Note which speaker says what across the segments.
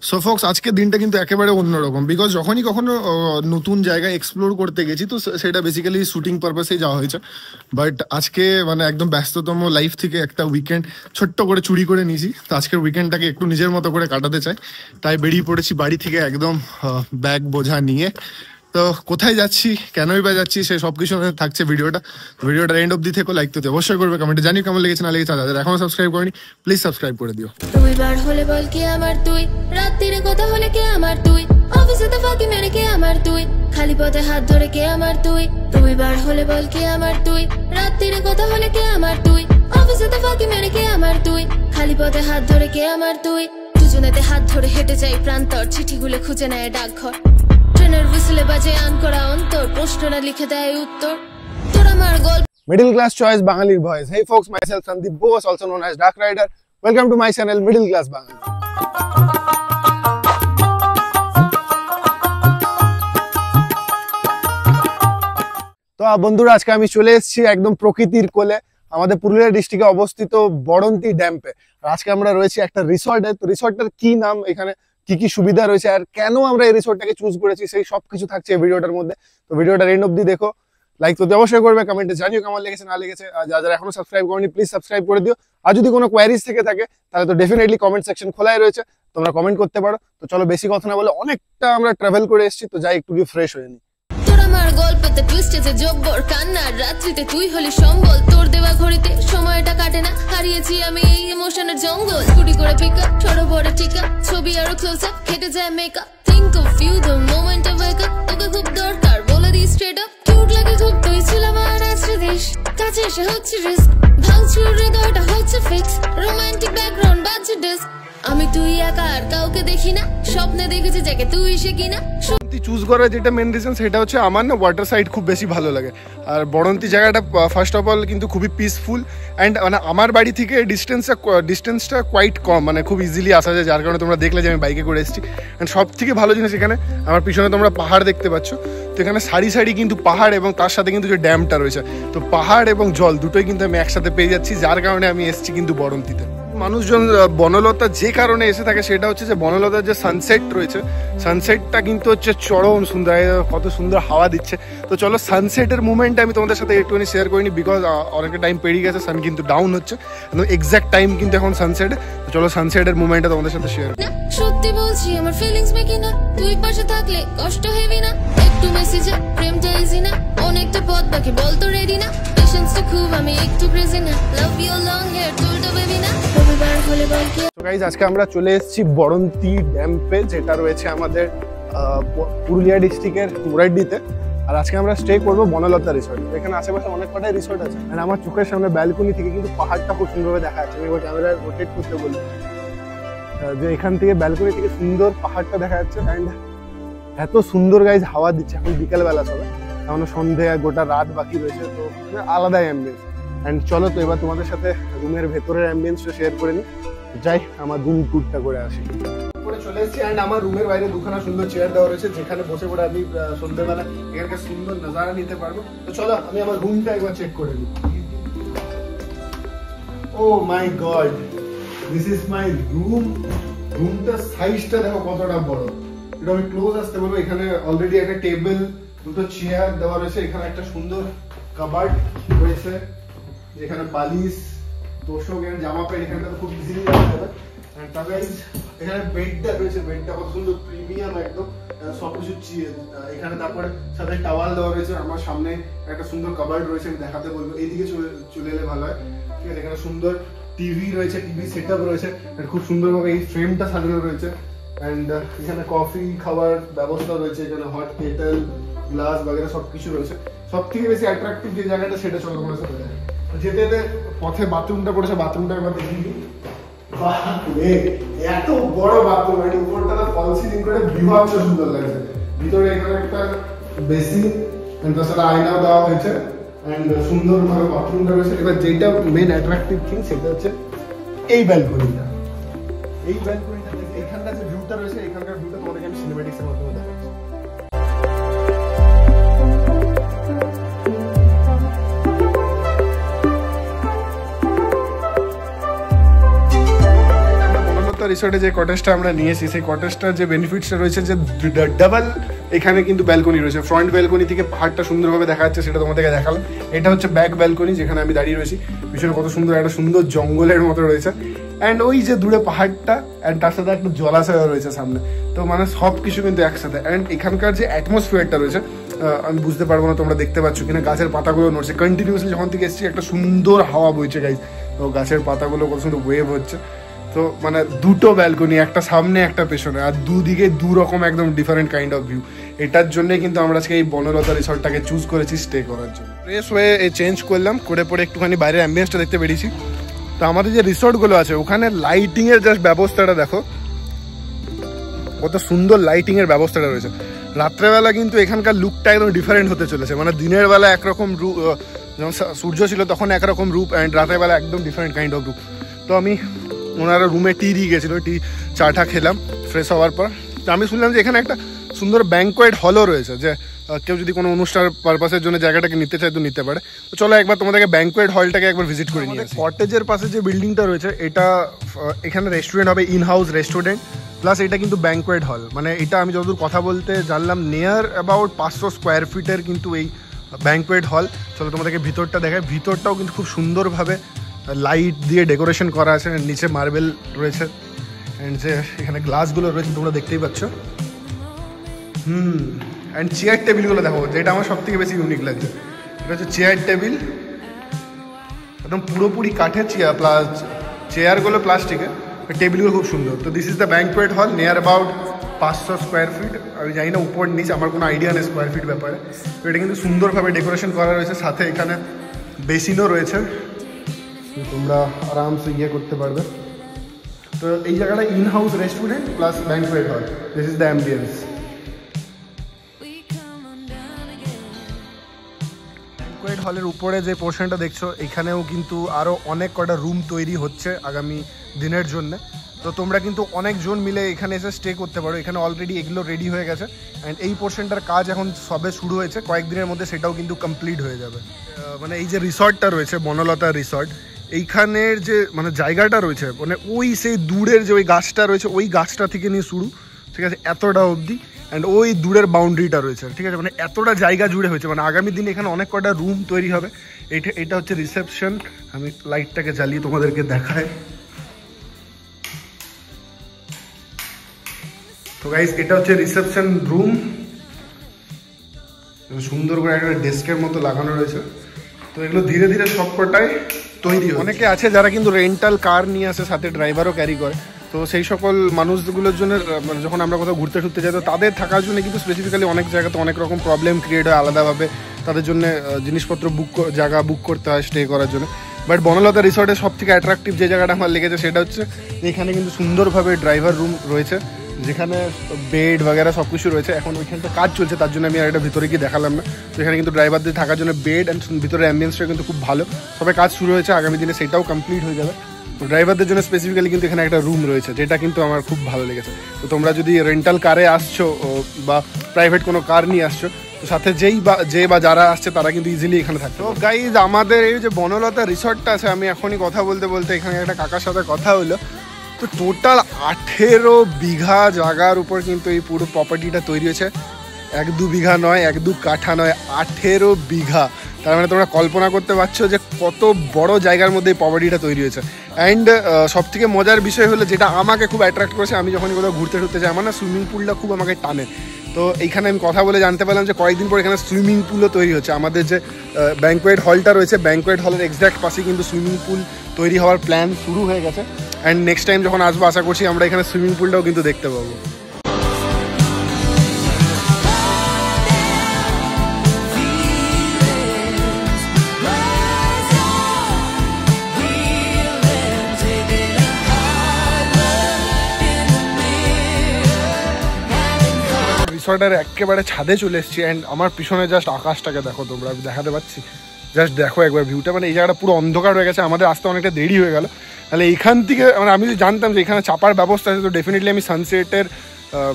Speaker 1: So Fox আজকের দিনটা কিন্তু একেবারে অন্যরকম, বিকজ যখনই কখনো নতুন জায়গায় এক্সপ্লোর করতে গেছি তো সেটা বেসিক্যালি শুটিং পারপাসেই যাওয়া হয়েছে। বাট আজকে মানে একদম ব্যস্ততম লাইফ থেকে একটা উইকেন্ড ছোট্ট করে চুরি করে নিয়েছি, তো আজকের উইকেন্ডটাকে একটু নিজের মতো করে কাটাতে চাই, তাই বেরিয়ে পড়েছি বাড়ি থেকে একদম ব্যাগ বোঝা নিয়ে। তো কোথায় যাচ্ছি, কেনই বা যাচ্ছি, সে সব কিছু থাকছে ভিডিওটা এন্ড অব্দি থেকে লাইক তো অবশ্যই করবে, কমেন্টে জানি কেমন লেগেছে না লেগেছে। যাদের এখনো সাবস্ক্রাইব করেনি প্লিজ সাবস্ক্রাইব করে দিও।
Speaker 2: তুই বার হলে বল কে আমার তুই, রাত্রিরে কথা হলে কে আমার তুই, অফিসে তো ফাঁকি মেরে কে আমার তুই, খালি পথে হাত ধরে কে আমার তুই। তুই বার হলে বল কে আমার তুই, রাত্রিরে কথা হলে কে আমার তুই, অফিসে তো ফাঁকি মেরে কে আমার তুই, খালি পথে হাত ধরে কে আমার তুই। দুজনেতে হাত ধরে হেঁটে যাই প্রান্তর, চিঠিগুলো খুঁজে নেয় ডাকঘর, ট্রেনের হুইসলে বাজে আন করা অন্তর, প্রশ্নটা লিখে দেয় উত্তর। তোর আমার গল্প
Speaker 3: Middle class choice Bangalir voice. Hey folks, myself Sandeep Bose, also known as Dark Rider. Welcome to my channel Middle Class Bangalir. তো বন্ধুরা আজকে আমি চলে এসেছি একদম প্রকৃতির কোলে, আমাদের পুরুলিয়া ডিস্ট্রিক্টে অবস্থিত বড়ন্তি ড্যাম্পে। আর আজকে আমরা রয়েছি একটা রিসর্টে। তো রিসর্টটার কি নাম, এখানে কি কি সুবিধা রয়েছে, আর কেন আমরা এই রিসর্টটাকে চুজ করেছি, সেই সব কিছু থাকছে এই ভিডিওটার মধ্যে। তো ভিডিওটা এন্ড অবধি দেখো, লাইক তো অবশ্যই করবে, কমেন্টে জানিও কেমন লেগেছে না লেগেছে। আর যারা এখনো সাবস্ক্রাইব করনি প্লিজ সাবস্ক্রাইব করে দিও। আর যদি কোনো কোয়ারিজ থেকে থাকে তাহলে তো ডেফিনেটলি কমেন্ট সেকশন খোলাই রয়েছে, তোমরা কমেন্ট করতে পারো। তো চলো বেশি কথা না বলে, অনেকটা আমরা ট্রাভেল করে এসেছি, তো যাই একটু গিয়ে ফ্রেশ হয়ে নিই।
Speaker 2: তোর আমার গল্পতে টুইস্টেছে জব্বর কান্নার রাত্রিতে তুই হলি সম্বল, তোর দেওয়া ঘড়িতে সময়টা কাটে না, হারিয়েছি আমি এই ইমোশনের জঙ্গল। কুড়ি করে পিক আপ, ছোট বড় টিকা, ছবি আরো ক্লোজ আপ, কেটে যায় makeup, think of you the moment of wake up, তোকে খুব দরকার বলে দি স্ট্রেট আপ, কিউট লাগে খুব তুই ছিল আমার আশ্রয় দেশ, কাছে এসে হচ্ছে রিস্ক, ভাঙচুর হৃদয়টা হচ্ছে ফিক্স, রোমান্টিক ব্যাকগ্রাউন্ড বাজছে ডিস্ক, আমি তুই একা আর কাউকে দেখি না, স্বপ্নে দেখেছি যাকে তুই সে কিনা।
Speaker 1: চুজ করার যেটা মেন রিজন সেটা হচ্ছে আমার না ওয়াটার সাইড খুব বেশি ভালো লাগে। আর বড়ন্তি জায়গাটা ফার্স্ট অফ অল কিন্তু খুবই পিসফুল অ্যান্ড মানে আমার বাড়ি থেকে ডিস্টেন্সটা কোয়াইট কম, মানে খুব ইজিলি আসা যায়, যার কারণে তোমরা দেখলে যে আমি বাইকে করে এসেছি। অ্যান্ড সব থেকে ভালো জিনিস এখানে আমার পিছনে তোমরা পাহাড় দেখতে পাচ্ছ, তো এখানে সারি সারি কিন্তু পাহাড় এবং তার সাথে কিন্তু যে ড্যামটা রয়েছে, তো পাহাড় এবং জল দুটোই কিন্তু আমি একসাথে পেয়ে যাচ্ছি, যার কারণে আমি এসেছি কিন্তু বড়ন্তিতে। মানুষজন বনলতা যে কারণে এসে থাকে সেটা হচ্ছে যে বনলতার যে সানসেট রয়েছে, সানসেটটা কিন্তু হচ্ছে চরম সুন্দর, কত সুন্দর হাওয়া দিচ্ছে। তো চলো সানসেটের মুভমেন্টটা আমি তোমাদের সাথে একটুখানি শেয়ার করিনি, বিকজ অনেকটা টাইম পেরিয়ে গেছে, সান কিন্তু ডাউন হচ্ছে, এক্সাক্ট টাইম কিন্তু এখন সানসেটে। তো চলো সানসেটের মুভমেন্টটা তোমাদের সাথে শেয়ার করি।
Speaker 2: সত্যি বলছি আমার ফিলিংস মেকি না, তুই পাশে থাকলে কষ্ট হেভি না, একটু মেসেজে প্রেমটা ইজি না, অনেকটা পথ বাকি বলতো রেডি না, পেশেন্সটা খুব আমি একটু ক্রেজি না, লাভ ইউ লং হেয়ার চুলটা বেবি না, রবিবার হলে বল কি।
Speaker 3: তো গাইজ আজকে আমরা চলে এসেছি বড়ন্তি ড্যাম্পে, যেটা রয়েছে আমাদের পুরুলিয়া ডিস্ট্রিক্টের মুরাড্ডিতে। আর আজকে আমরা স্টে করবো বনলতা রিসর্ট। এখানে আশেপাশে অনেক কটাই রিসর্ট আছে, আর আমার চোখের সামনে ব্যালকনি থেকে কিন্তু পাহাড়টা খুব সুন্দরভাবে দেখা যাচ্ছে। আমি ক্যামেরা রোটেট করতে বলি যে এখান থেকে ব্যালকনি থেকে সুন্দর পাহাড়টা দেখা যাচ্ছে, অ্যান্ড এত সুন্দর গাইজ হাওয়া দিচ্ছে। এখন বিকেলবেলা সবাই, এখন সন্ধে গোটা রাত বাকি রয়েছে, তো আলাদাই অ্যাম্বিয়েন্স। অ্যান্ড চলো তো এবার তোমাদের সাথে রুমের ভেতরের অ্যাম্বিয়েন্সটা শেয়ার করে নিই, যাই আমার রুম ট্যুরটা করে আসি। চলে এসেছি অ্যান্ড আমার রুমের বাইরে দুখানা সুন্দর চেয়ার দেওয়া রয়েছে, যেখানে বসে পড়ে আমি সন্ধ্যেবেলা এখানকার সুন্দর নজারা নিতে পারবো। তো চলো আমি আমার রুমটা একবার চেক করে নিই। Oh my god, this is my room. রুমটার সাইজটা দেখো কতটা বড়, এটা আমি ক্লোজ আসতে বলবো। এখানে অলরেডি একটা টেবিল, দুটো চেয়ার দেওয়া রয়েছে, এখানে একটা সুন্দর কাবার্ড রয়েছে, যেখানে বালিশ, তোষক, জামা প্যান্ট এখানে খুব ইজিলি রাখা যাবে। এখানে বেডটা রয়েছে, বেডটা কত সুন্দর প্রিমিয়াম একদম, সবকিছু এখানে। তারপরে সাথে টাওয়াল দেওয়া রয়েছে, আমার সামনে একটা সুন্দর কাবার্ড রয়েছে, আমি দেখাতে বলবো, এইদিকে চলে এলে ভালো হয়। ঠিক আছে, এখানে সুন্দর টিভি রয়েছে, টিভি সেট আপ রয়েছে, খুব সুন্দরভাবে এই ফ্রেমটা সাজানো রয়েছে। অ্যান্ড এখানে কফি খাওয়ার ব্যবস্থা রয়েছে, এখানে হট কেটেল, গ্লাস বাগেরা সবকিছু রয়েছে। সব থেকে বেশি অ্যাট্রাকটিভ যে জায়গাটা সেটা চলো তোমার সাথে যায়। যেতে যেতে পথে বাথরুমটা পড়েছে, বাথরুমটা একবার দেখিয়ে দিই। এত বড় বাথরুম, উপরটা ফল সিলিং করে বিভৎস সুন্দর লাগছে। ভিতরে এখানে একটা বেসিন, তার সাথে আয়নাও দেওয়া হয়েছে, এন্ড সুন্দর ভাবে বাথরুমটা রয়েছে। এবার যেটা মেন অ্যাট্রাকটিভ থিং সেটা হচ্ছে এই ব্যালকনিটা। এই ব্যালকনিটা এখানকার যে ভিউটা রয়েছে, এখানকার ভিউটা তোমাদেরকে আমি সিনেম্যাটিক্স এর মাধ্যমে দেখাচ্ছি।
Speaker 1: বনলতা রিসোর্টে যে কটেজটা আমরা নিয়েছি সেই কটেজটার যে বেনিফিটসটা রয়েছে যে ডাবল এখানে কিন্তু ব্যালকনি রয়েছে। ফ্রন্ট ব্যালকনি থেকে পাহাড়টা সুন্দরভাবে দেখা যাচ্ছে, সেটা তোমাদেরকে দেখালাম। এটা হচ্ছে ব্যাক ব্যালকনি যেখানে আমি দাঁড়িয়ে রয়েছি। পিছনে কত সুন্দর একটা সুন্দর জঙ্গলের মতো রয়েছে, অ্যান্ড ওই যে দূরে পাহাড়টা, অ্যান্ড তার সাথে একটা জলাশয় রয়েছে সামনে। তো মানে সব কিছু কিন্তু একসাথে। অ্যান্ড এখানকার যে অ্যাটমসফিয়ারটা রয়েছে আমি বুঝতে পারবো না তোমরা দেখতে পাচ্ছ কিনা, গাছের পাতাগুলো নড়ছে কন্টিনিউসলি। যখন থেকে এসেছি একটা সুন্দর হাওয়া বইছে গাইজ, তো গাছের পাতাগুলো কত সুন্দর ওয়েভ হচ্ছে। তো মানে দুটো ব্যালকনি, একটা সামনে একটা পেছনে, আর দুদিকে দু রকম একদম ডিফারেন্ট কাইন্ড অফ ভিউ। এটার জন্যই কিন্তু আমরা আজকে এই বনলতা রিসর্টটাকে চুজ করেছি স্টে করার জন্য। ফ্রেশ হয়ে চেঞ্জ করলাম, করে পরে একটুখানি বাইরের অ্যাম্বিয়েন্সটা দেখতে বেরিয়েছি। তো আমাদের যে রিসর্টগুলো আছে ওখানে লাইটিংয়ের জাস্ট ব্যবস্থাটা দেখো, কত সুন্দর লাইটিংয়ের ব্যবস্থাটা রয়েছে। রাত্রেবেলা কিন্তু এখানকার লুকটা একদম ডিফারেন্ট হতে চলেছে। মানে দিনের বেলা একরকম রূপ, যখন সূর্য ছিল তখন একরকম রূপ, অ্যান্ড রাতের বেলা একদম ডিফারেন্ট কাইন্ড অফ রূপ। তো আমি ওনারা রুমে টি দিয়ে গেছিলো, চাটা খেলাম ফ্রেশ হওয়ার পর। তো আমি শুনলাম যে এখানে একটা সুন্দর ব্যাঙ্কোয়েট হলও রয়েছে, যে কেউ যদি কোনো অনুষ্ঠান পারপাসের জন্য জায়গাটাকে নিতে চায় তো নিতে পারে। তো চলো একবার তোমাদেরকে ব্যাঙ্কোয়েট হলটাকে একবার ভিজিট করে নিয়ে আসি। কটেজের পাশে যে বিল্ডিংটা রয়েছে এটা এখানে রেস্টুরেন্ট হবে, ইন হাউস রেস্টুরেন্ট, প্লাস এটা কিন্তু ব্যাঙ্কোয়েট হল। মানে এটা আমি যতদূর কথা বলতে জানলাম নিয়ার অ্যাবাউট 500 স্কোয়ার ফিটের কিন্তু এই ব্যাঙ্কোয়েট হল। চলো তোমাদেরকে ভিতরটা দেখায়। ভিতরটাও কিন্তু খুব সুন্দরভাবে লাইট দিয়ে ডেকোরেশন করা আছে, নিচে মার্বেল রয়েছে, অ্যান্ড যে এখানে গ্লাসগুলো রয়েছে তোমরা দেখতেই পাচ্ছ। অ্যান্ড চেয়ার টেবিলগুলো দেখো, যেটা আমার সব থেকে বেশি ইউনিক লাগছে। এটা হচ্ছে চেয়ার টেবিল, একদম পুরোপুরি কাঠের চেয়ার, প্লাস চেয়ারগুলো প্লাস্টিকের, টেবিলগুলো খুব সুন্দর। তো this is the banquet hall, near about 500 square feet. আমি জানি না উপর নিচে, আমার কোনো আইডিয়া নেই স্কোয়ার ফিট ব্যাপারে। তো এটা কিন্তু সুন্দরভাবে ডেকোরেশন করা রয়েছে, সাথে এখানে বেসিনও রয়েছে, তোমরা আরামসে ইয়ে করতে পারবে। তো এই জায়গাটা in house restaurant plus banquet hall, this is the ambience. Banquet হলের উপরে যে পোর্শনটা দেখছো এখানেও কিন্তু আরও অনেক কটা রুম তৈরি হচ্ছে আগামী দিনের জন্য। তো তোমরা কিন্তু অনেকজন মিলে এখানে এসে স্টে করতে পারো। এখানে অলরেডি এগুলো রেডি হয়ে গেছে, অ্যান্ড এই পোর্শনটার কাজ এখন সবে শুরু হয়েছে, কয়েকদিনের মধ্যে সেটাও কিন্তু কমপ্লিট হয়ে যাবে। মানে এই যে রিসর্টটা রয়েছে বনলতা রিসর্ট, এইখানের যে মানে জায়গাটা রয়েছে, মানে ওই সেই দূরের যে ওই গাছটা রয়েছে ওই গাছটা থেকে নিয়ে শুরু, ঠিক আছে, এতটা অবধি, অ্যান্ড ওই দূরের বাউন্ডারিটা রয়েছে, ঠিক আছে, মানে এতটা জায়গা জুড়ে হয়েছে। মানে আগামী দিনে এখানে অনেক কটা রুম তৈরি হবে। এটা হচ্ছে রিসেপশন। আমি লাইটটাকে জ্বালিয়ে তোমাদেরকে দেখাই। তো গাইস এটা হচ্ছে রিসেপশন রুম, সুন্দর করে একটা ডেস্কের মতো লাগানো রয়েছে। তো এগুলো ধীরে ধীরে সবকটাই তৈরি। অনেকে আছে যারা কিন্তু রেন্টাল কার নিয়ে আসে, সাথে ড্রাইভারও ক্যারি করে। তো সেই সকল মানুষগুলোর জন্য যখন আমরা কোথাও ঘুরতে টুরতে যাই তো তাদের থাকার জন্য কিন্তু স্পেসিফিক্যালি অনেক জায়গাতে অনেক রকম প্রবলেম ক্রিয়েট হয় আলাদাভাবে। তাদের জন্য জিনিসপত্র জায়গা বুক করতে হয় স্টে করার জন্য। বাট বনলতা রিসর্টের সব থেকে অ্যাট্রাকটিভ যে জায়গাটা আমার লেগেছে সেটা হচ্ছে এখানে কিন্তু সুন্দরভাবে ড্রাইভার রুম রয়েছে, যেখানে বেড বগেরা সব কিছু রয়েছে। এখন ওইখানটা কাজ চলছে, তার জন্য আমি আর এটা ভিতরে গিয়ে দেখালাম না। তো এখানে কিন্তু ড্রাইভারদের থাকার জন্য বেড অ্যান্ড ভিতরে অ্যাম্বিয়েন্সটা কিন্তু খুব ভালো। সবে কাজ শুরু হয়েছে, আগামী দিনে সেটাও কমপ্লিট হয়ে যাবে। তো ড্রাইভারদের জন্য স্পেসিফিক্যালি কিন্তু এখানে একটা রুম রয়েছে, যেটা কিন্তু আমার খুব ভালো লেগেছে। তো তোমরা যদি রেন্টাল কারে আসছো বা প্রাইভেট কোনো কার নিয়ে আসছো, তো সাথে যারা আসছে তারা কিন্তু ইজিলি এখানে থাকছে। তো গাইজ আমাদের এই যে বনলতা রিসর্টটা আছে, আমি এখনই কথা বলতে বলতে এখানে একটা কাকার সাথে কথা হলো। তো টোটাল 18 বিঘা জায়গার উপর কিন্তু এই পুরো প্রপার্টিটা তৈরি হয়েছে। 1-2 বিঘা নয়, 1-2 কাঠা নয়, 18 বিঘা। তার মানে তোমরা কল্পনা করতে পারছো যে কত বড় জায়গার মধ্যে এই প্রপার্টিটা তৈরি হয়েছে। অ্যান্ড সব থেকে মজার বিষয় হলো, যেটা আমাকে খুব অ্যাট্রাক্ট করেছে, আমি যখন কোথাও ঘুরতে যাই আমার না সুইমিং পুলটা খুব আমাকে টানে। তো এইখানে আমি কথা বলে জানতে পারলাম যে কয়েকদিন পর এখানে সুইমিং পুলও তৈরি হচ্ছে। আমাদের যে ব্যাঙ্কোয়েট হলটা রয়েছে, ব্যাঙ্কোয়েট হলের এক্স্যাক্ট পাশে কিন্তু সুইমিং পুল তৈরি হওয়ার প্ল্যান শুরু হয়ে গেছে। অ্যান্ড নেক্সট টাইম যখন আসবো আশা করছি আমরা এখানে সুইমিং পুলটাও কিন্তু দেখতে পাবো। রিসর্টের একেবারে ছাদে চলে এসেছি, অ্যান্ড আমার পিছনে জাস্ট আকাশটাকে দেখো তোমরা, আমি দেখাতে পাচ্ছি, জাস্ট দেখো একবার ভিউটা। মানে এই জায়গাটা পুরো অন্ধকার হয়ে গেছে, আমাদের আসতে অনেকটা দেরি হয়ে গেল। তাহলে এইখান থেকে মানে আমি যদি জানতাম যে এখানে চাপার ব্যবস্থা আছে, তো ডেফিনেটলি আমি সানসেটের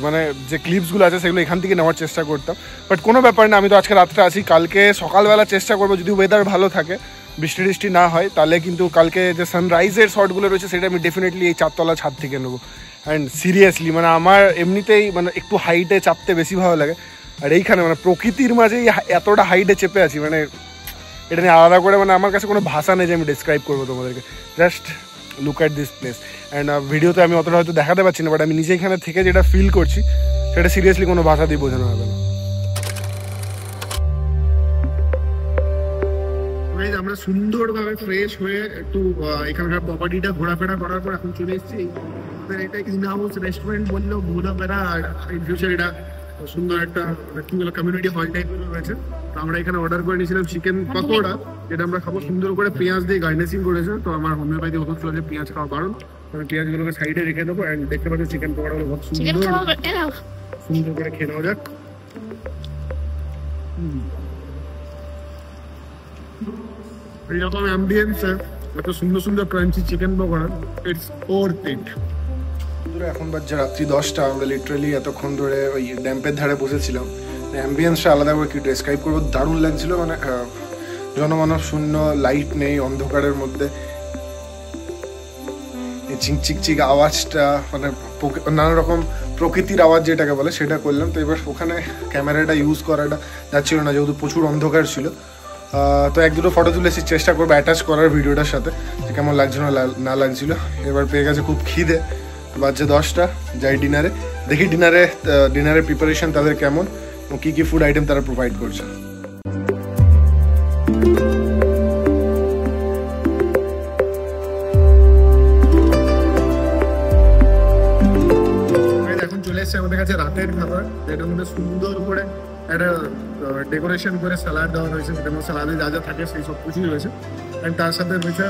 Speaker 1: মানে যে ক্লিপসগুলো আছে সেগুলো এখান থেকে নেওয়ার চেষ্টা করতাম। বাট কোনো ব্যাপার না, আমি তো আজকে রাত্রে আছি, কালকে সকালবেলা চেষ্টা করবো যদি ওয়েদার ভালো থাকে বৃষ্টি টিষ্টি না হয়, তাহলে কিন্তু কালকে যে সানরাইজের শটগুলো রয়েছে সেটা আমি ডেফিনেটলি এই 4 তলা ছাদ থেকে নেবো। অ্যান্ড সিরিয়াসলি মানে আমার এমনিতেই মানে একটু হাইটে চাপতে বেশি ভালো লাগে, আর এইখানে মানে প্রকৃতির মাঝেই এতটা হাইটে চেপে আছি, মানে এটা নিয়ে আলাদা করে মানে আমার কাছে কোনো ভাষা নেই যে আমি ডিসক্রাইব করবো তোমাদেরকে। Just look at this place. And ভিডিওতে আমি অতটা হয়তো দেখাতে পারছি না, বাট আমি নিজে এখানে থেকে যেটা ফিল করছি সেটা সিরিয়াসলি কোনো ভাষা দিয়ে বোঝানো হবে না। আমরা সুন্দরভাবে ফ্রেশ হয়ে একটু এখানকার প্রপার্টিটা ঘোরাফেরা করার পর এখন চলে এসেছি এটা ইন হাউস রেস্টুরেন্ট বললেও ঘোরাফেরা, আর ইন ফিউচার এটা সুন্দর একটা কি বলে কমিউনিটি হল টাইপের রয়েছে। তো আমরা এখানে অর্ডার করে নিয়েছিলাম চিকেন পকোড়া, যেটা আমরা খাবো সুন্দর করে পেঁয়াজ দিয়ে গার্নিশিং করেছে। তো আমার হোমিওপ্যাথি ওষুধ ছিল যে পেঁয়াজ খাওয়া বারণ, আমি পেঁয়াজগুলোকে সাইডে রেখে দেবো। অ্যান্ড দেখতে পাচ্ছি চিকেন পকোড়াগুলো বহুত সুন্দর করে খেয়ে নেওয়া যাক। এইরকম অ্যাম্বিয়েন্স এত সুন্দর সুন্দর crunchy chicken pakora, it's overthink. এখন বাজছে রাত্রি 10টা, আমরা লিটারালি এতক্ষণ ধরে ওই ড্যাম্পের ধারে বসেছিলাম। অ্যাম্বিয়েন্সটা আলাদা করে কি ডেসক্রাইব করবো, দারুণ লাগছিল। মানে জনমানব শূন্য, লাইট নেই, অন্ধকারের মধ্যে চিকচিক আওয়াজটা, মানে নানা রকম প্রকৃতির আওয়াজ যেটাকে বলে সেটা করলাম। তো এবার ওখানে ক্যামেরাটা ইউজ করাটা যাচ্ছিল না, যেহেতু প্রচুর অন্ধকার ছিল। তো 1-2 ফটো তুলেছি, চেষ্টা করবো অ্যাটাচ করার ভিডিওটার সাথে, যে কেমন লাগছিল না লাগছিল। এবার পেয়ে গেছে খুব খিদে, বাজছে 10টা, যাই ডিনারে, দেখি ডিনারের প্রিপারেশন তাদের কেমন, কী কী ফুড আইটেম তারা প্রোভাইড করছে। এখন চলে এসছে আমাদের কাছে রাতের খাবার, যেটার মধ্যে সুন্দর করে একটা ডেকোরেশন করে স্যালাড দেওয়া রয়েছে, যেটার মধ্যে স্যালাডে যা যা থাকে সেই সব কিছুই রয়েছে। অ্যান্ড তার সাথে রয়েছে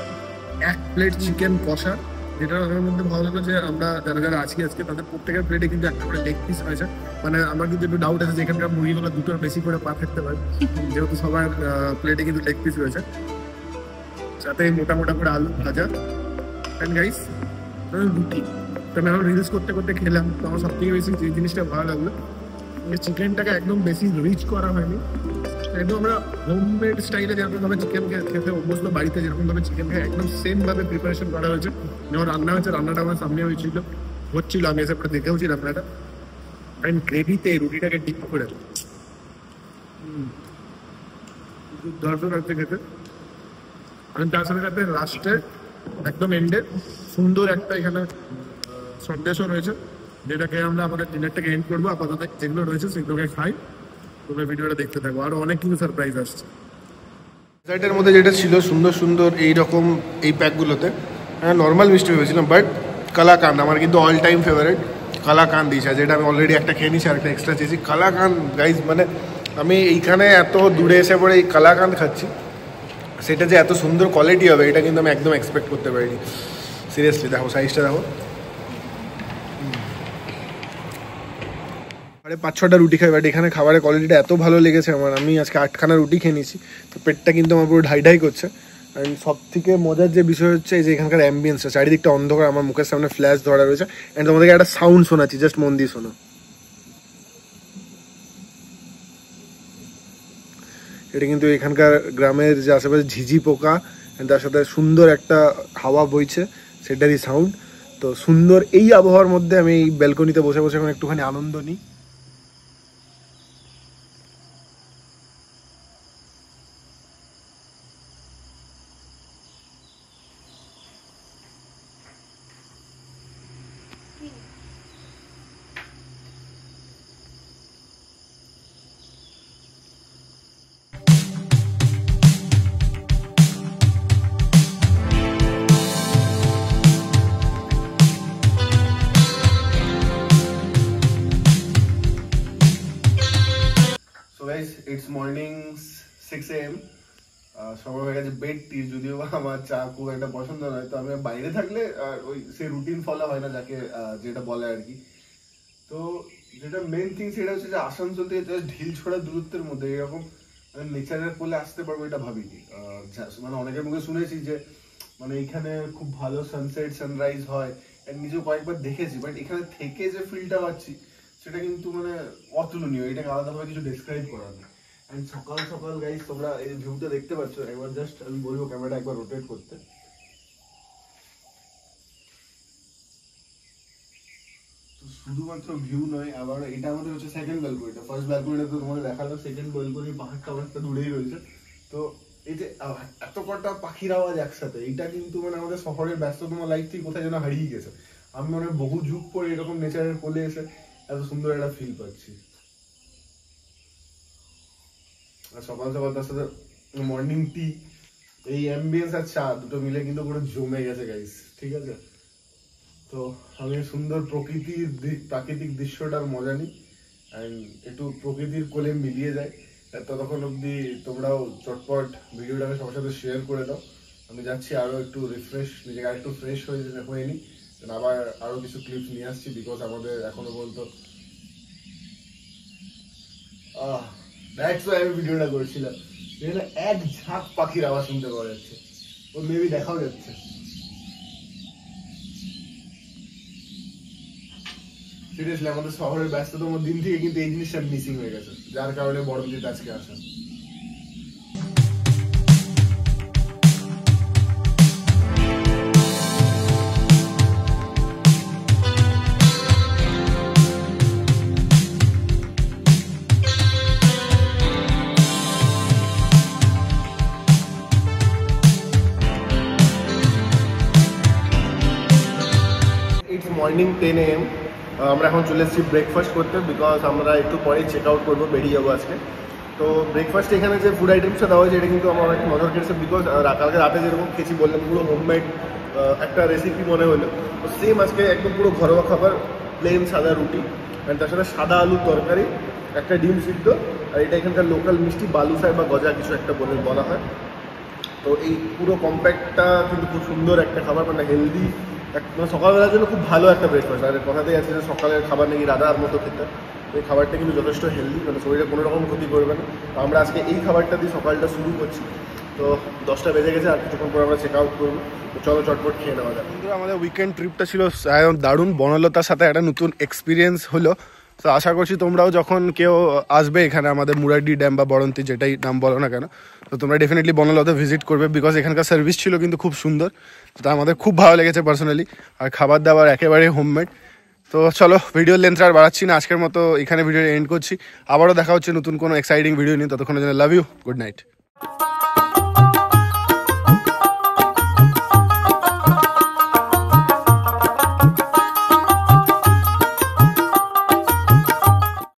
Speaker 1: 1 প্লেট চিকেন কষা, যেটা আমার মধ্যে ভালো লাগলো যে আমরা যারা আজকে তাদের প্রত্যেকের প্লেটে কিন্তু একটা করে লেগ পিস রয়েছে। মানে আমার কিন্তু একটু ডাউট আছে যে এখানকার মুরগিগুলো 2টোর বেশি করে পা থাকতে পারে, যেহেতু সবার প্লেটে কিন্তু লেগ পিস রয়েছে, সাথে মোটা মোটা করে আলু ভাজা। অ্যান্ড গাইস রুটি, তো আমি এখন রিলস করতে করতে খেলাম। তো আমার সব থেকে বেশি যে জিনিসটা ভালো লাগলো, চিকেনটাকে একদম বেশি রিচ করা হয়নি, একদম আমরা হোমমেড স্টাইলে যেরকমভাবে চিকেন খেতে অভ্যস্ত, বাড়িতে যেরকমভাবে চিকেন খাই একদম সেমভাবে প্রিপারেশন করা হয়েছে। যেমন রান্না হয়েছে, রান্নাটা আমার সামনে হচ্ছিল, আমি এসে পরে দেখেওছি রান্নাটা। অ্যান্ড গ্রেভিতে রুটিটাকে ডিপ করে দরকার রাখতে খেতে। আমি তার সাথে সাথে লাস্টে একদম এন্ডে সুন্দর একটা এখানে সন্দেশও রয়েছে, যেটাকে আমরা আমাদের ডিনারটাকে এন্ড করবো। আপাতত যেগুলো রয়েছে সেগুলোকে খাই, তোমরা ভিডিওটা দেখতে থাকো, আরো অনেক কিছু সারপ্রাইজ আসছে। ডেজার্টের মধ্যে যেটা ছিল সুন্দর সুন্দর এইরকম এই প্যাকগুলোতে, হ্যাঁ নর্মাল মিষ্টি ভেবেছিলাম, বাট কালাকান্দ আমার কিন্তু অল টাইম ফেভারিট। কালাকান্দ দিয়েছে, যেটা আমি অলরেডি একটা খেয়ে নিয়েছি, আর একটা এক্সট্রা চেয়েছি। কালাকান্দ গাইজ, মানে আমি এইখানে এত দূরে এসে পরে এই কালাকান্দ খাচ্ছি, সেটা যে এত সুন্দর কোয়ালিটি হবে এটা কিন্তু আমি একদম এক্সপেক্ট করতে পারিনি। সিরিয়াসলি দেখো সাইজটা দেখো, 5-6টা রুটি খাই, বাট এখানে খাবারের কোয়ালিটিটা এত ভালো লেগেছে আমার, আমি আজকে 8খানা রুটি খেয়ে নিয়েছি। তো পেটটা কিন্তু আমার পুরো ঢাই করছে। অ্যান্ড সব থেকে মজার যে বিষয় হচ্ছে এই যে এখানকার অ্যাম্বিয়েন্সটা, চারিদিকটা অন্ধকার, আমার মুখের সামনে ফ্ল্যাশ ধরা রয়েছে। অ্যান্ড তোমাদেরকে একটা সাউন্ড শোনাচ্ছি, জাস্ট মন দিয়ে শোনো। এটা কিন্তু এখানকার গ্রামের যে আশেপাশে ঝিঝি পোকা, তার সাথে সুন্দর একটা হাওয়া বইছে, সেটারই সাউন্ড। তো সুন্দর এই আবহাওয়ার মধ্যে আমি এই ব্যালকনিতে বসে বসে এখন একটুখানি আনন্দ নিই। ইটস মর্নিং 6 AM, সময় হয়ে গেছে বেড টি। যদিও আমার চা খুব একটা পছন্দ নয়, তো আমি বাইরে থাকলে ওই সে রুটিন ফলো হয় না যাকে যেটা বলে আর কি। তো যেটা মেন থিং সেটা হচ্ছে যে আসানসোল থেকে ঢিল ছোড়া দূরত্বের মধ্যে এরকম নেচারের কোলে আসতে পারবো এটা ভাবিনি। মানে অনেকের মুখে শুনেছি যে মানে এখানে খুব ভালো সানসেট সানরাইজ হয়, নিজেও কয়েকবার দেখেছি, বাট এখানে থেকে যে ফিলটা পাচ্ছি সেটা কিন্তু মানে অতুলনীয়, এটাকে আলাদাভাবে কিছু ডেসক্রাইব করার নেই।
Speaker 3: এন্ড সকাল সকাল গাইস তোমরা এই ভিউটা দেখতে পাচ্ছ, একবার জাস্ট আমি বলবো ক্যামেরাটা একবার রোটেট করতে। তো শুধুমাত্র ভিউ নয়, আবার এটা আমাদের হচ্ছে সেকেন্ড ব্যালকনিটা। ফার্স্ট ব্যালকনিটা তো তোমাদের দেখালাম, সেকেন্ড ব্যালকনি পাহাড়টা অনেকটা দূরেই রয়েছে। তো এই যে এত কটা পাখির আওয়াজ একসাথে, এটা কিন্তু মানে আমাদের শহরের ব্যস্ততম লাইফ থেকে কোথায় যেন হারিয়ে গেছে। আমি মনে হয় বহু যুগ পরে এরকম নেচারের কোলে এসে এত সুন্দর একটা ফিল পাচ্ছি। আর সকাল সকাল তার সাথে মর্নিং টি, এই অ্যাম্বিয়েন্স আর চা দুটো মিলে কিন্তু পুরো জমে গেছে গাইস, ঠিক আছে? তো আমি সুন্দর প্রাকৃতিক দৃশ্যটার মজা নিই অ্যান্ড একটু প্রকৃতির কোলে মিলিয়ে যায়। ততক্ষণ অব্দি তোমরাও চটপট ভিডিওটাকে সবার সাথে শেয়ার করে দাও। আমি যাচ্ছি আরো একটু রিফ্রেশ, নিজেকে আর একটু ফ্রেশ হয়ে নি, আবার আরো কিছু ক্লিপস নিয়ে আসছি, বিকজ আমাদের এখনো পর্যন্ত আমি ভিডিওটা করেছিলাম এখানে এক ঝাঁক পাখির আওয়াজ শুনতে পাওয়া যাচ্ছে, ও মেবি দেখাও যাচ্ছে। সিরিয়াসলি আমাদের শহরের ব্যস্ততম দিন থেকে কিন্তু এই জিনিসটা মিসিং হয়ে গেছে, যার কারণে বড়দিন আজকে আসা। মর্নিং 10 AM, আমরা এখন চলে এসেছি ব্রেকফাস্ট করতে, বিকজ আমরা একটু পরে চেক আউট করবো, বেরিয়ে যাবো আজকে। তো ব্রেকফাস্টে এখানে যে ফুড আইটেমসটা দেওয়া হয়েছে এটা কিন্তু আমার অনেক নজর কেটেছে, বিকজ কালকে রাতে যেরকম খেয়েছি বললাম পুরো হোমমেড একটা রেসিপি মনে হলো। তো সেম আজকে একদম পুরো ঘরোয়া খাবার, প্লেন সাদা রুটি অ্যান্ড তার সাথে সাদা আলুর তরকারি, একটা ডিম সিদ্ধ, আর এটা এখানকার লোকাল মিষ্টি বালুশাই বা গজা কিছু একটা বলা হয়। তো এই পুরো কম্প্যাক্টটা কিন্তু খুব সুন্দর একটা খাবার, মানে হেলদি, মানে সকালবেলার জন্য খুব ভালো একটা ব্রেকফাস্ট। আর কথাতেই আছে যে সকালের খাবার নাকি রাধার মতো খেতে, এই খাবারটা কিন্তু যথেষ্ট হেলদি, মানে শরীরে কোনো রকম ক্ষতি করবে না। তো আমরা আজকে এই খাবারটা দিয়ে সকালটা শুরু করছি। তো 10টা বেজে গেছে, আর কিছুক্ষণ পর আমরা চেক আউট করবো। তো চলো চটপট খেয়ে নেওয়া যায়।
Speaker 1: বন্ধুরা আমাদের উইকেন্ড ট্রিপটা ছিল দারুণ, বনলতার সাথে একটা নতুন এক্সপিরিয়েন্স হলো। তো আশা করছি তোমরাও যখন কেউ আসবে এখানে আমাদের মুরাড্ডি ড্যাম বা বড়ন্তি যেটাই নাম বলো না কেন, তো তোমরা ডেফিনেটলি বনলতা ভিজিট করবে, বিকজ এখানকার সার্ভিস ছিল কিন্তু খুব সুন্দর, তো আমাদের খুব ভালো লেগেছে পার্সোনালি। আর খাবার দাবার একেবারে হোমমেড। তো চলো ভিডিও লেন্থ আর বাড়াচ্ছি না, আজকের মতো এখানে ভিডিও এন্ড করছি। আবারও দেখা হচ্ছে নতুন কোনো এক্সাইটিং ভিডিও নিয়ে, ততক্ষণের জন্য লাভ ইউ, গুড নাইট।